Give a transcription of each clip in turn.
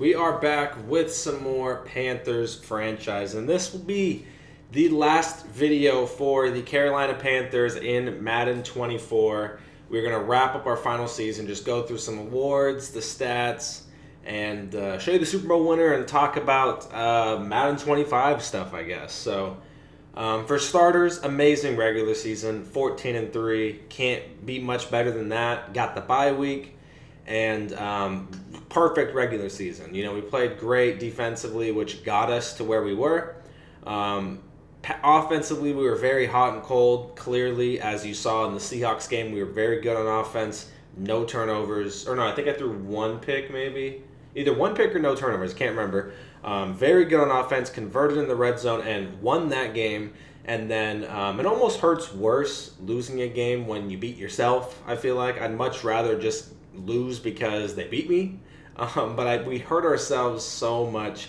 We are back with some more Panthers franchise, and this will be the last video for the Carolina Panthers in Madden 24. We're going to wrap up our final season, just go through some awards, the stats, and show you the Super Bowl winner and talk about Madden 25 stuff, I guess. So, for starters, amazing regular season, 14-3. Can't be much better than that. Got the bye week. And perfect regular season. You know, we played great defensively, which got us to where we were. Offensively, we were very hot and cold. Clearly, as you saw in the Seahawks game, we were very good on offense. No turnovers. Or no, I think I threw one pick maybe. Either one pick or no turnovers. Can't remember. Very good on offense. Converted in the red zone and won that game. And then it almost hurts worse losing a game when you beat yourself, I feel like. I'd much rather just lose because they beat me. But we hurt ourselves so much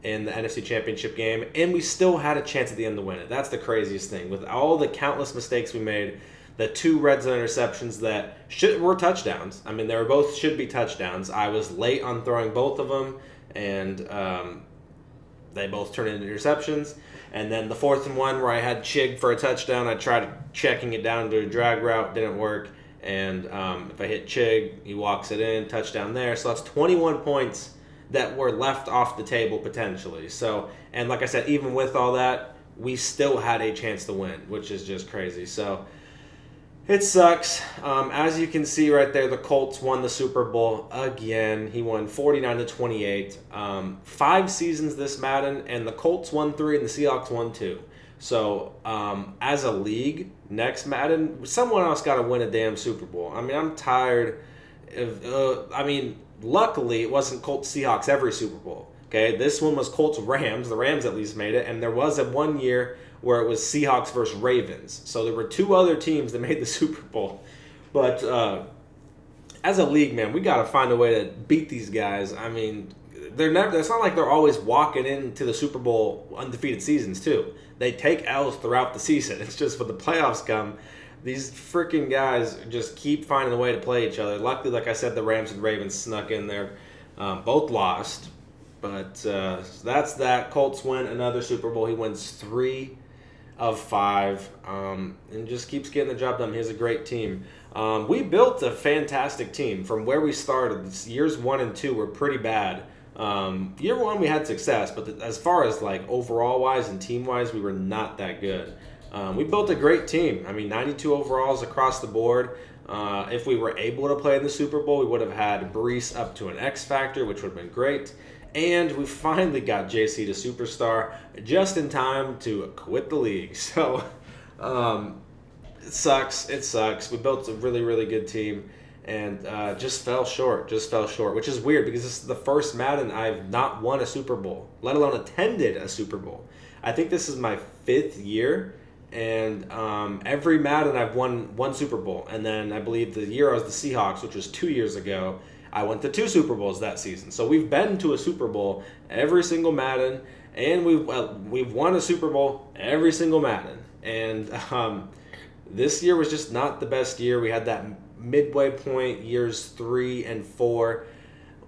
in the NFC Championship game, and we still had a chance at the end to win it. That's the craziest thing. With all the countless mistakes we made, the 2 red zone interceptions that were touchdowns. I mean, they were both should be touchdowns. I was late on throwing both of them, and they both turned into interceptions. And then the 4th and 1 where I had Chig for a touchdown, I tried checking it down to a drag route, didn't work. And if I hit Chig, he walks it in, touchdown there. So that's 21 points that were left off the table potentially. So, and like I said, even with all that, we still had a chance to win, which is just crazy. So it sucks. As you can see right there, the Colts won the Super Bowl again. He won 49-28. 5 seasons this Madden, and the Colts won 3 and the Seahawks won 2. So, as a league, next Madden, someone else got to win a damn Super Bowl. I mean, I'm tired of, luckily, it wasn't Colts-Seahawks every Super Bowl. Okay, this one was Colts-Rams. The Rams at least made it. And there was a 1 year where it was Seahawks versus Ravens. So there were 2 other teams that made the Super Bowl. But as a league, man, we got to find a way to beat these guys. I mean, it's not like they're always walking into the Super Bowl undefeated seasons, too. They take L's throughout the season. It's just when the playoffs come, these freaking guys just keep finding a way to play each other. Luckily, like I said, the Rams and Ravens snuck in there. Both lost. But that's that. Colts win another Super Bowl. He wins 3 of 5 and just keeps getting the job done. He has a great team. We built a fantastic team from where we started. Years 1 and 2 were pretty bad. Year 1 we had success, but as far as like overall wise and team wise, we were not that good. We built a great team. I mean, 92 overalls across the board. If we were able to play in the Super Bowl, we would have had Brees up to an X Factor, which would have been great. And we finally got JC to superstar just in time to quit the league. So it sucks. It sucks. We built a really, really good team. And just fell short, which is weird because this is the first Madden I've not won a Super Bowl, let alone attended a Super Bowl. I think this is my 5th year, and every Madden I've won 1 Super Bowl. And then I believe the year I was the Seahawks, which was 2 years ago, I went to 2 Super Bowls that season. So we've been to a Super Bowl every single Madden, and we've won a Super Bowl every single Madden. And this year was just not the best year. We had that midway point, years 3 and 4,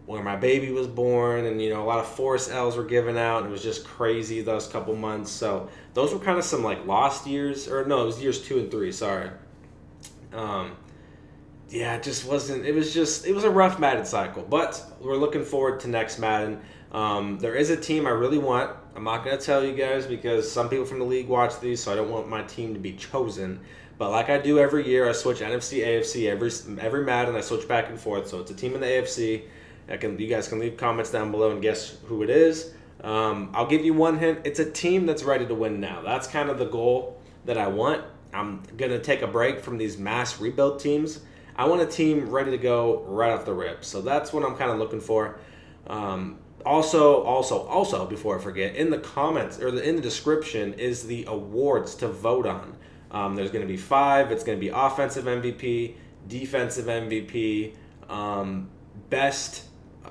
where my baby was born, and a lot of forced L's were given out, and it was just crazy those couple months. So those were kind of some like lost years, or no, it was years 2 and 3. Sorry. Yeah, it just wasn't. It was a rough Madden cycle, but we're looking forward to next Madden. There is a team I really want. I'm not going to tell you guys because some people from the league watch these, so I don't want my team to be chosen. But like I do every year, I switch NFC, AFC every Madden. I switch back and forth. So it's a team in the AFC. You guys can leave comments down below and guess who it is. I'll give you one hint. It's a team that's ready to win now. That's kind of the goal that I want. I'm going to take a break from these mass rebuild teams. I want a team ready to go right off the rip. So that's what I'm kind of looking for. Also, before I forget, in the comments or in the description is the awards to vote on. There's going to be 5. It's going to be offensive MVP, defensive MVP, best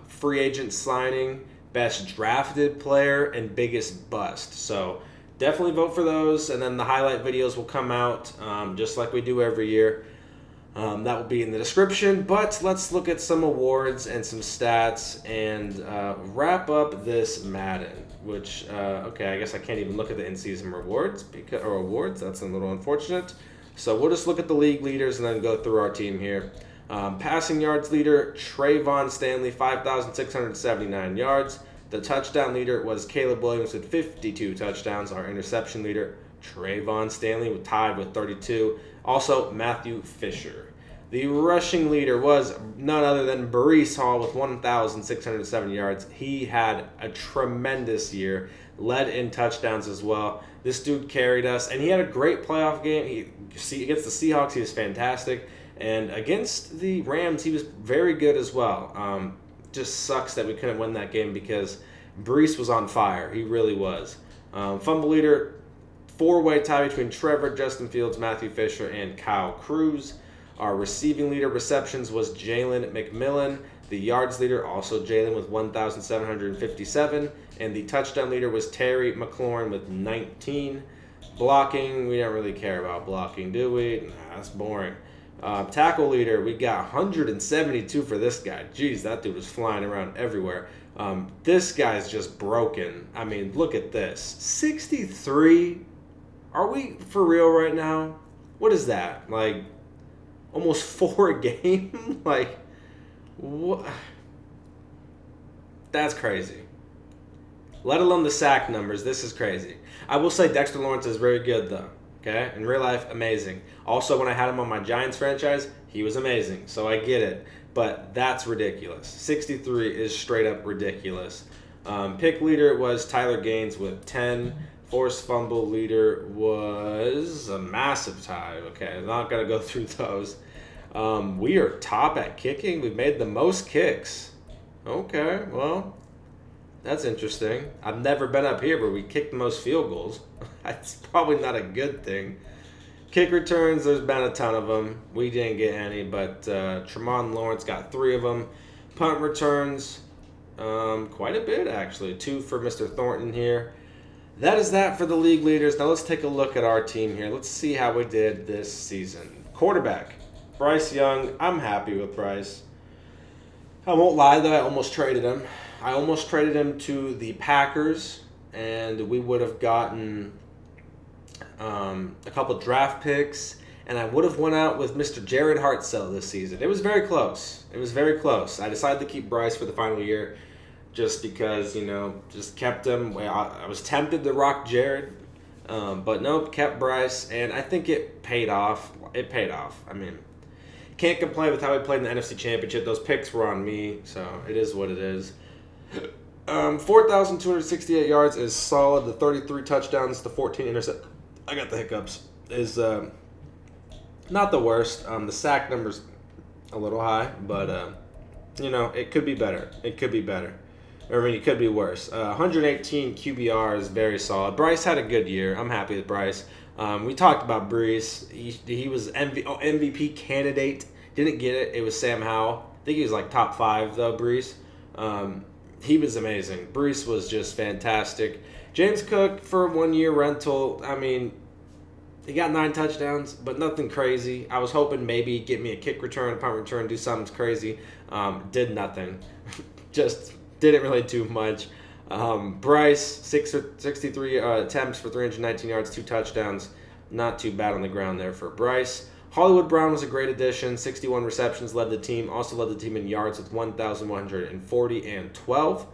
free agent signing, best drafted player, and biggest bust. So definitely vote for those, and then the highlight videos will come out just like we do every year. That will be in the description. But let's look at some awards and some stats and wrap up this Madden. Which, okay, I guess I can't even look at the in-season awards. That's a little unfortunate. So we'll just look at the league leaders and then go through our team here. Passing yards leader, Trayvon Stanley, 5,679 yards. The touchdown leader was Caleb Williams with 52 touchdowns. Our interception leader, Trayvon Stanley, tied with 32. Also, Matthew Fisher. The rushing leader was none other than Breece Hall with 1,607 yards. He had a tremendous year, led in touchdowns as well. This dude carried us, and he had a great playoff game. Against the Seahawks, he was fantastic. And against the Rams, he was very good as well. Just sucks that we couldn't win that game because Breece was on fire. He really was. Fumble leader, four-way tie between Trevor, Justin Fields, Matthew Fisher, and Kyle Cruz. Our receiving leader receptions was Jalen McMillan. The yards leader, also Jalen, with 1,757. And the touchdown leader was Terry McLaurin with 19. Blocking, we don't really care about blocking, do we? Nah, that's boring. Tackle leader, we got 172 for this guy. Jeez, that dude was flying around everywhere. This guy's just broken. I mean, look at this. 63? Are we for real right now? What is that? Like, almost 4 a game? Like, what? That's crazy. Let alone the sack numbers. This is crazy. I will say Dexter Lawrence is very good, though. Okay? In real life, amazing. Also, when I had him on my Giants franchise, he was amazing. So I get it. But that's ridiculous. 63 is straight up ridiculous. Pick leader was Tyler Gaines with 10. Forced fumble leader was a massive tie. Okay, I'm not going to go through those. We are top at kicking. We've made the most kicks. Okay, well, that's interesting. I've never been up here where we kicked the most field goals. That's probably not a good thing. Kick returns, there's been a ton of them. We didn't get any, but Tremont Lawrence got 3 of them. Punt returns, quite a bit actually. 2 for Mr. Thornton here. That is that for the league leaders. Now let's take a look at our team here. Let's see how we did this season. Quarterback, Bryce Young. I'm happy with Bryce. I won't lie though, I almost traded him. I almost traded him to the Packers, and we would have gotten a couple draft picks, and I would have went out with Mr. Jared Hartzell this season. It was very close. It was very close. I decided to keep Bryce for the final year just because, just kept him. I was tempted to rock Jared, but nope, kept Bryce, and I think it paid off. It paid off. I mean, can't complain with how he played in the NFC Championship. Those picks were on me, so it is what it is. 4,268 yards is solid. The 33 touchdowns, the 14 interceptions. I got the hiccups. Is not the worst. The sack number's a little high, but it could be better. It could be better. It could be worse. 118 QBR is very solid. Bryce had a good year. I'm happy with Bryce. We talked about Breece. He was MVP candidate. Didn't get it. It was Sam Howell. I think he was like top 5 though. Breece. He was amazing. Breece was just fantastic. James Cook for 1 year rental. I mean, he got 9 touchdowns, but nothing crazy. I was hoping maybe get me a kick return, a punt return, do something crazy. Did nothing. Just didn't really do much. Bryce, 63 attempts for 319 yards, 2 touchdowns. Not too bad on the ground there for Bryce. Hollywood Brown was a great addition. 61 receptions, led the team. Also led the team in yards with 1,140 and 12.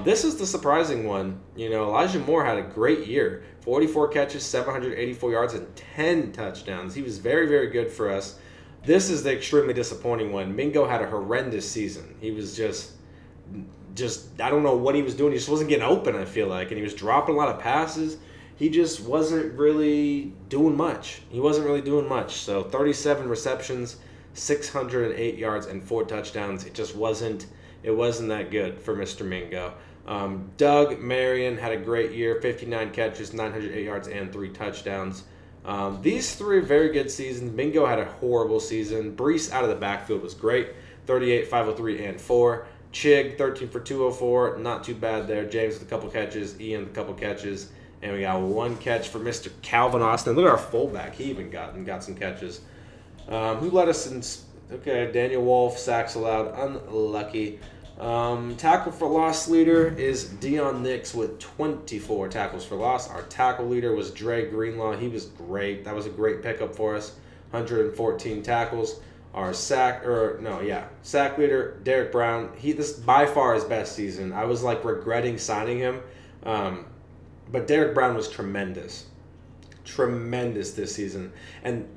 This is the surprising one. Elijah Moore had a great year. 44 catches, 784 yards, and 10 touchdowns. He was very, very good for us. This is the extremely disappointing one. Mingo had a horrendous season. He was just I don't know what he was doing. He just wasn't getting open, I feel like. And he was dropping a lot of passes. He just wasn't really doing much. So 37 receptions, 608 yards, and 4 touchdowns. It just wasn't that good for Mr. Mingo. Doug Marion had a great year, 59 catches, 908 yards, and 3 touchdowns. These 3 very good seasons. Mingo had a horrible season. Breece out of the backfield was great, 38, 503, and 4. Chig, 13 for 204, not too bad there. James with a couple catches, Ian with a couple catches, and we got 1 catch for Mr. Calvin Austin. Look at our fullback. He even got some catches. Who led us in? Okay, Daniel Wolf, sacks allowed, unlucky. Tackle for loss leader is Dion Nix with 24 tackles for loss. Our tackle leader was Dre Greenlaw. He was great. That was a great pickup for us. 114 tackles. Our sack leader Derek Brown. This is by far his best season. I was like regretting signing him, but Derek Brown was tremendous this season. And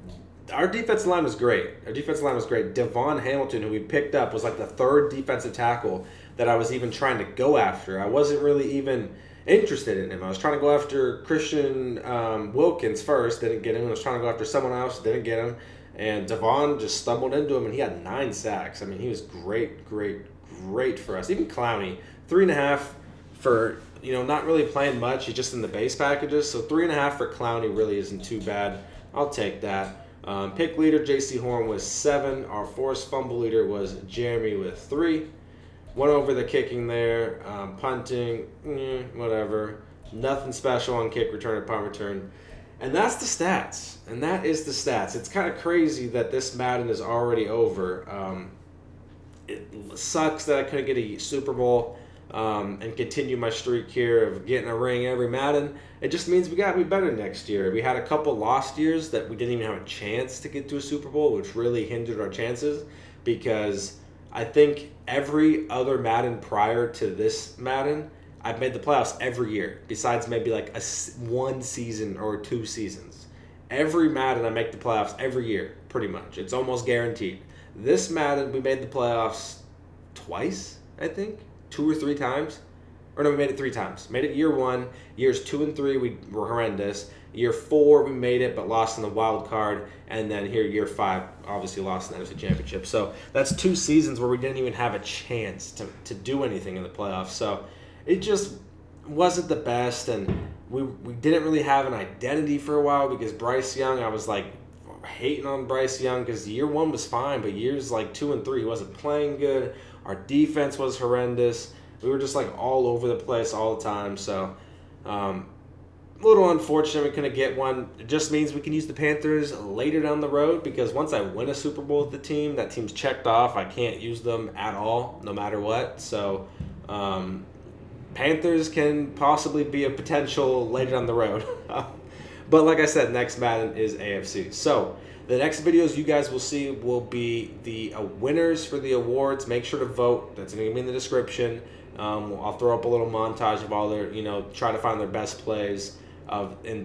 our defensive line was great. Devon Hamilton, who we picked up, was like the third defensive tackle that I was even trying to go after. I wasn't really even interested in him. I was trying to go after Christian Wilkins first, didn't get him. I was trying to go after someone else, didn't get him. And Devon just stumbled into him, and he had 9 sacks. I mean, he was great for us. Even Clowney, 3.5 for, not really playing much. He's just in the base packages. So 3.5 for Clowney really isn't too bad. I'll take that. Pick leader, J.C. Horn, was 7. Our forced fumble leader was Jeremy with 3. Went over the kicking there. Punting, whatever. Nothing special on kick return or punt return. And that's the stats. And that is the stats. It's kind of crazy that this Madden is already over. It sucks that I couldn't get a Super Bowl and continue my streak here of getting a ring every Madden. It just means we got to be better next year. We had a couple lost years that we didn't even have a chance to get to a Super Bowl, which really hindered our chances, because I think every other Madden prior to this Madden, I've made the playoffs every year, besides maybe like one season or 2 seasons. Every Madden, I make the playoffs every year, pretty much. It's almost guaranteed. This Madden, we made the playoffs twice, I think. 2 or 3 times. Or no, we made it 3 times. Made it year 1. Years 2 and 3, we were horrendous. Year 4, we made it, but lost in the wild card. And then here, year 5, obviously lost in the NFC Championship. So that's 2 seasons where we didn't even have a chance to do anything in the playoffs. So it just wasn't the best, and we didn't really have an identity for a while because Bryce Young, I was like hating on Bryce Young because year 1 was fine, but years like 2 and 3, he wasn't playing good. Our defense was horrendous. We were just like all over the place all the time. So a little unfortunate we couldn't get one. It just means we can use the Panthers later down the road, because once I win a Super Bowl with the team, that team's checked off. I can't use them at all, no matter what. So Panthers can possibly be a potential later down the road. But like I said, next Madden is AFC. So the next videos you guys will see will be the winners for the awards. Make sure to vote. That's going to be in the description. I'll throw up a little montage of all their, try to find their best plays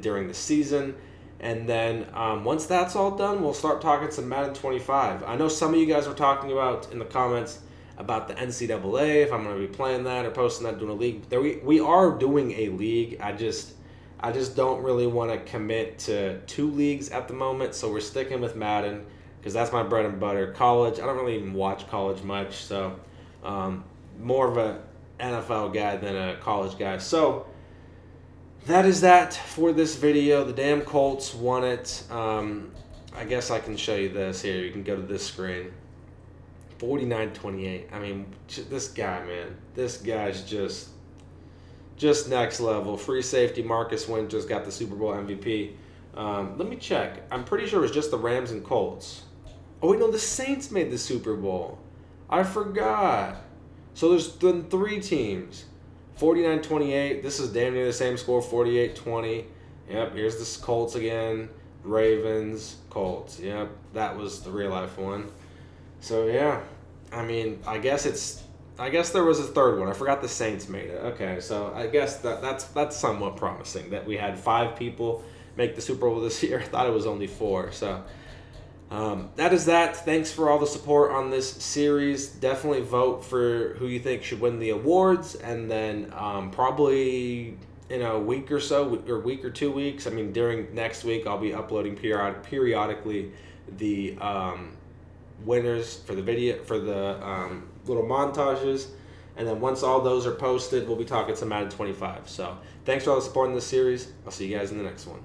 during the season. And then once that's all done, we'll start talking some Madden 25. I know some of you guys were talking about in the comments about the NCAA, if I'm going to be playing that or posting that, doing a league. We are doing a league. I just don't really want to commit to 2 leagues at the moment, so we're sticking with Madden because that's my bread and butter. College, I don't really even watch college much, so more of a NFL guy than a college guy. So that is that for this video. The damn Colts won it. I guess I can show you this here. You can go to this screen. 49-28. I mean, this guy, man. This guy's just next level. Free safety Marcus Winters got the Super Bowl MVP. Let me check. I'm pretty sure it was just the Rams and Colts. Oh, wait, no, the Saints made the Super Bowl. I forgot. So there's been 3 teams. 49-28. This is damn near the same score, 48-20. Yep, here's the Colts again. Ravens, Colts. Yep, that was the real-life one. So, yeah. I mean, I guess there was a third one. I forgot the Saints made it. Okay, so I guess that's somewhat promising that we had 5 people make the Super Bowl this year. I thought it was only 4. So that is that. Thanks for all the support on this series. Definitely vote for who you think should win the awards, and then probably in a week or so, or week or 2 weeks. I mean, during next week, I'll be uploading periodically the winners for the video, for the little montages, and then once all those are posted, we'll be talking some Madden 25. So thanks for all the support in this series. I'll see you guys in the next one.